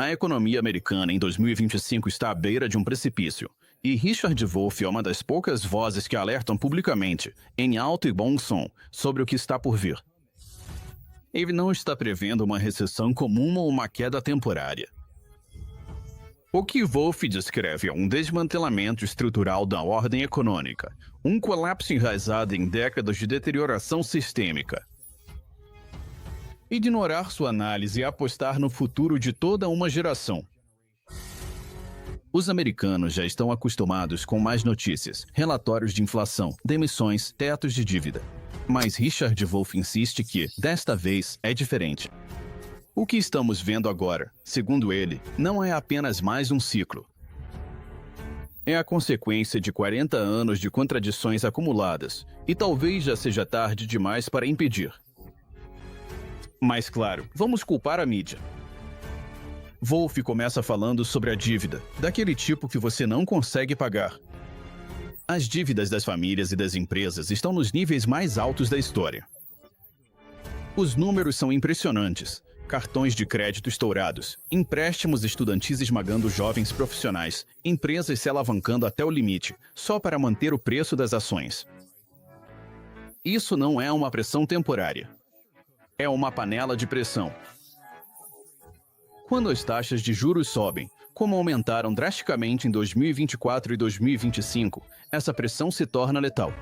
A economia americana em 2025 está à beira de um precipício, e Richard Wolff é uma das poucas vozes que alertam publicamente, em alto e bom som, sobre o que está por vir. Ele não está prevendo uma recessão comum ou uma queda temporária. O que Wolff descreve é um desmantelamento estrutural da ordem econômica, um colapso enraizado em décadas de deterioração sistêmica. Ignorar sua análise e apostar no futuro de toda uma geração. Os americanos já estão acostumados com mais notícias, relatórios de inflação, demissões, tetos de dívida. Mas Richard Wolff insiste que, desta vez, é diferente. O que estamos vendo agora, segundo ele, não é apenas mais um ciclo. É a consequência de 40 anos de contradições acumuladas, e talvez já seja tarde demais para impedir. Mas claro, vamos culpar a mídia. Wolff começa falando sobre a dívida, daquele tipo que você não consegue pagar. As dívidas das famílias e das empresas estão nos níveis mais altos da história. Os números são impressionantes. Cartões de crédito estourados, empréstimos estudantis esmagando jovens profissionais, empresas se alavancando até o limite, só para manter o preço das ações. Isso não é uma pressão temporária. É uma panela de pressão. Quando as taxas de juros sobem, como aumentaram drasticamente em 2024 e 2025, essa pressão se torna letal.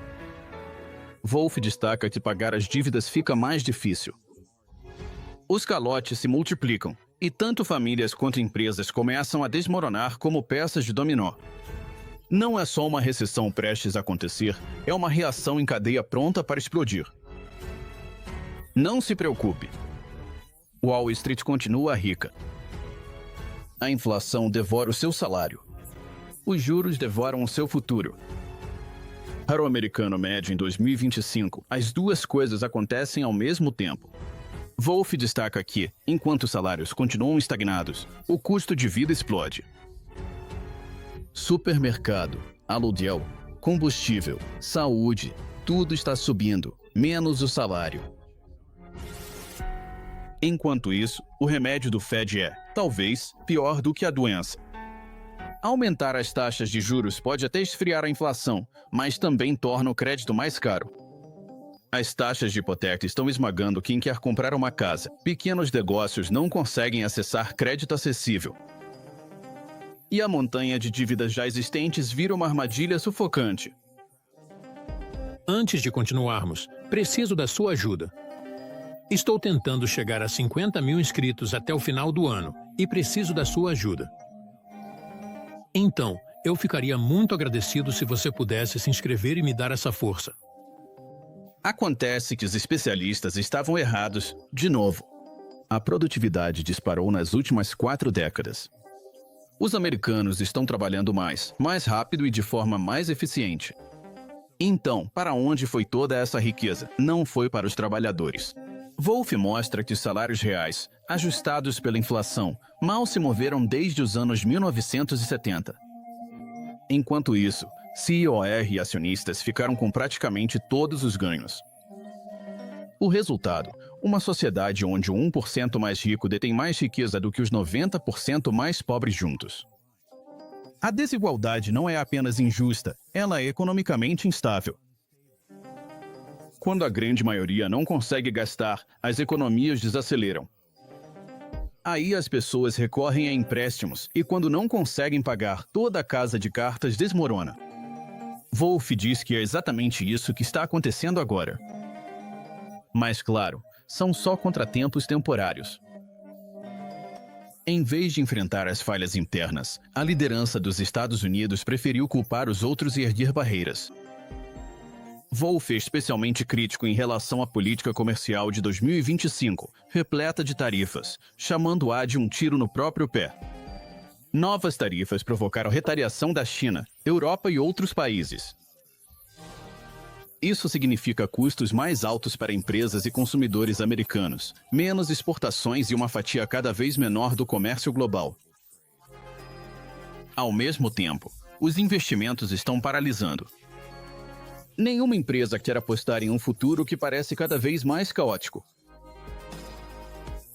Wolff destaca que pagar as dívidas fica mais difícil. Os calotes se multiplicam, e tanto famílias quanto empresas começam a desmoronar como peças de dominó. Não é só uma recessão prestes a acontecer, é uma reação em cadeia pronta para explodir. Não se preocupe. Wall Street continua rica. A inflação devora o seu salário. Os juros devoram o seu futuro. Para o americano médio em 2025, as duas coisas acontecem ao mesmo tempo. Wolff destaca que, enquanto os salários continuam estagnados, o custo de vida explode. Supermercado, aluguel, combustível, saúde, tudo está subindo, menos o salário. Enquanto isso, o remédio do Fed é, talvez, pior do que a doença. Aumentar as taxas de juros pode até esfriar a inflação, mas também torna o crédito mais caro. As taxas de hipoteca estão esmagando quem quer comprar uma casa. Pequenos negócios não conseguem acessar crédito acessível. E a montanha de dívidas já existentes vira uma armadilha sufocante. Antes de continuarmos, preciso da sua ajuda. Estou tentando chegar a 50 mil inscritos até o final do ano e preciso da sua ajuda. Então, eu ficaria muito agradecido se você pudesse se inscrever e me dar essa força. Acontece que os especialistas estavam errados, de novo. A produtividade disparou nas últimas 4 décadas. Os americanos estão trabalhando mais rápido e de forma mais eficiente. Então, para onde foi toda essa riqueza? Não foi para os trabalhadores. Wolff mostra que os salários reais, ajustados pela inflação, mal se moveram desde os anos 1970. Enquanto isso, CIOR e acionistas ficaram com praticamente todos os ganhos. O resultado, uma sociedade onde o 1% mais rico detém mais riqueza do que os 90% mais pobres juntos. A desigualdade não é apenas injusta, ela é economicamente instável. Quando a grande maioria não consegue gastar, as economias desaceleram. Aí as pessoas recorrem a empréstimos e quando não conseguem pagar, toda a casa de cartas desmorona. Wolff diz que é exatamente isso que está acontecendo agora. Mas claro, são só contratempos temporários. Em vez de enfrentar as falhas internas, a liderança dos Estados Unidos preferiu culpar os outros e erguer barreiras. Wolff é especialmente crítico em relação à política comercial de 2025, repleta de tarifas, chamando-a de um tiro no próprio pé. Novas tarifas provocaram retaliação da China, Europa e outros países. Isso significa custos mais altos para empresas e consumidores americanos, menos exportações e uma fatia cada vez menor do comércio global. Ao mesmo tempo, os investimentos estão paralisando. Nenhuma empresa quer apostar em um futuro que parece cada vez mais caótico.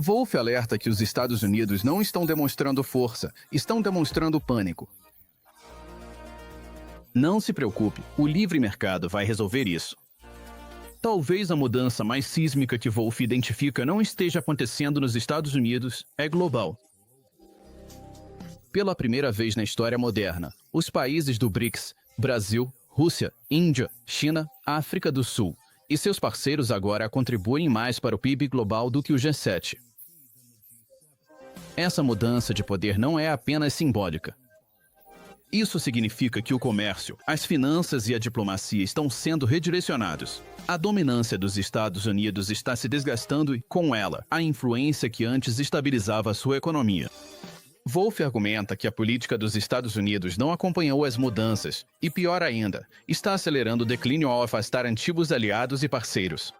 Wolff alerta que os Estados Unidos não estão demonstrando força, estão demonstrando pânico. Não se preocupe, o livre mercado vai resolver isso. Talvez a mudança mais sísmica que Wolff identifica não esteja acontecendo nos Estados Unidos, é global. Pela primeira vez na história moderna, os países do BRICS, Brasil, Rússia, Índia, China, África do Sul e seus parceiros agora contribuem mais para o PIB global do que o G7. Essa mudança de poder não é apenas simbólica. Isso significa que o comércio, as finanças e a diplomacia estão sendo redirecionados. A dominância dos Estados Unidos está se desgastando e, com ela, a influência que antes estabilizava a sua economia. Wolff argumenta que a política dos Estados Unidos não acompanhou as mudanças e, pior ainda, está acelerando o declínio ao afastar antigos aliados e parceiros.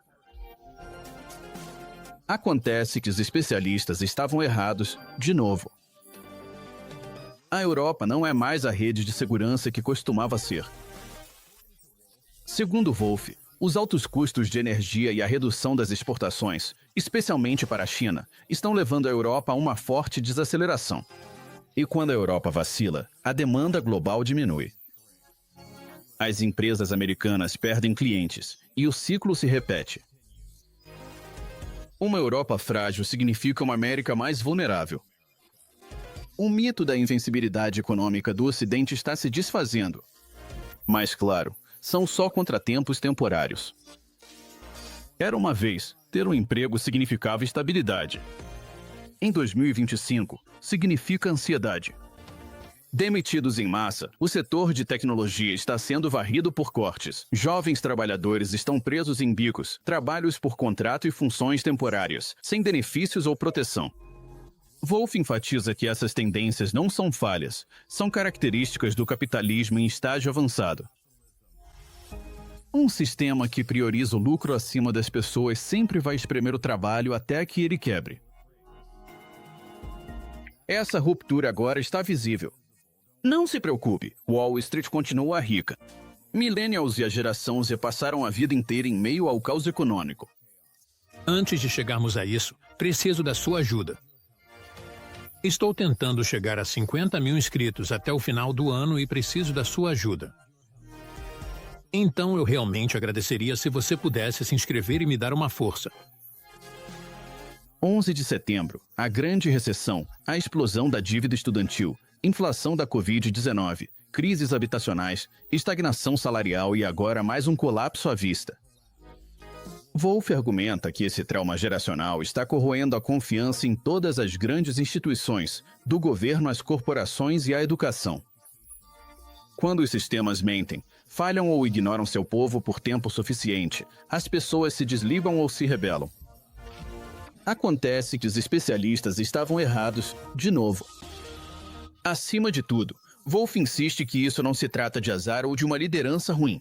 Acontece que os especialistas estavam errados, de novo. A Europa não é mais a rede de segurança que costumava ser. Segundo Wolff, os altos custos de energia e a redução das exportações, especialmente para a China, estão levando a Europa a uma forte desaceleração. E quando a Europa vacila, a demanda global diminui. As empresas americanas perdem clientes e o ciclo se repete. Uma Europa frágil significa uma América mais vulnerável. O mito da invencibilidade econômica do Ocidente está se desfazendo. Mas, claro, são só contratempos temporários. Era uma vez, ter um emprego significava estabilidade. Em 2025, significa ansiedade. Demitidos em massa, o setor de tecnologia está sendo varrido por cortes. Jovens trabalhadores estão presos em bicos, trabalhos por contrato e funções temporárias, sem benefícios ou proteção. Wolff enfatiza que essas tendências não são falhas, são características do capitalismo em estágio avançado. Um sistema que prioriza o lucro acima das pessoas sempre vai espremer o trabalho até que ele quebre. Essa ruptura agora está visível. Não se preocupe, Wall Street continua rica. Millennials e a geração Z passaram a vida inteira em meio ao caos econômico. Antes de chegarmos a isso, preciso da sua ajuda. Estou tentando chegar a 50 mil inscritos até o final do ano e preciso da sua ajuda. Então eu realmente agradeceria se você pudesse se inscrever e me dar uma força. 11 de setembro, a grande recessão, a explosão da dívida estudantil, inflação da Covid-19, crises habitacionais, estagnação salarial e agora mais um colapso à vista. Wolff argumenta que esse trauma geracional está corroendo a confiança em todas as grandes instituições, do governo às corporações e à educação. Quando os sistemas mentem, falham ou ignoram seu povo por tempo suficiente, as pessoas se desligam ou se rebelam. Acontece que os especialistas estavam errados, de novo. Acima de tudo, Wolff insiste que isso não se trata de azar ou de uma liderança ruim.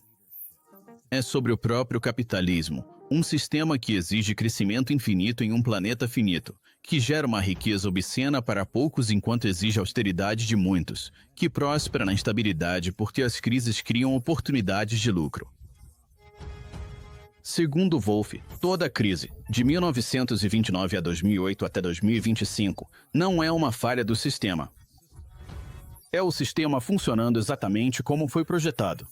É sobre o próprio capitalismo, um sistema que exige crescimento infinito em um planeta finito, que gera uma riqueza obscena para poucos enquanto exige austeridade de muitos, que próspera na instabilidade porque as crises criam oportunidades de lucro. Segundo Wolff, toda a crise, de 1929 a 2008 até 2025, não é uma falha do sistema. É o sistema funcionando exatamente como foi projetado.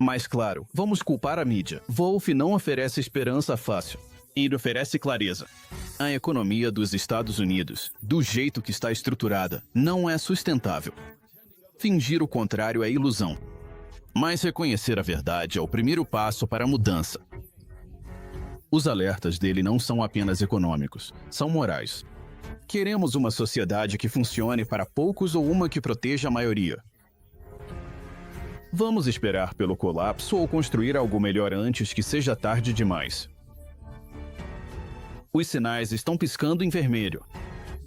Mas claro, vamos culpar a mídia. Wolff não oferece esperança fácil. Ele oferece clareza. A economia dos Estados Unidos, do jeito que está estruturada, não é sustentável. Fingir o contrário é ilusão. Mas reconhecer a verdade é o primeiro passo para a mudança. Os alertas dele não são apenas econômicos, são morais. Queremos uma sociedade que funcione para poucos ou uma que proteja a maioria? Vamos esperar pelo colapso ou construir algo melhor antes que seja tarde demais? Os sinais estão piscando em vermelho.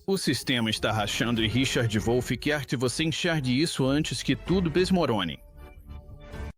O sistema está rachando e Richard Wolff quer que você enxergue isso antes que tudo desmorone.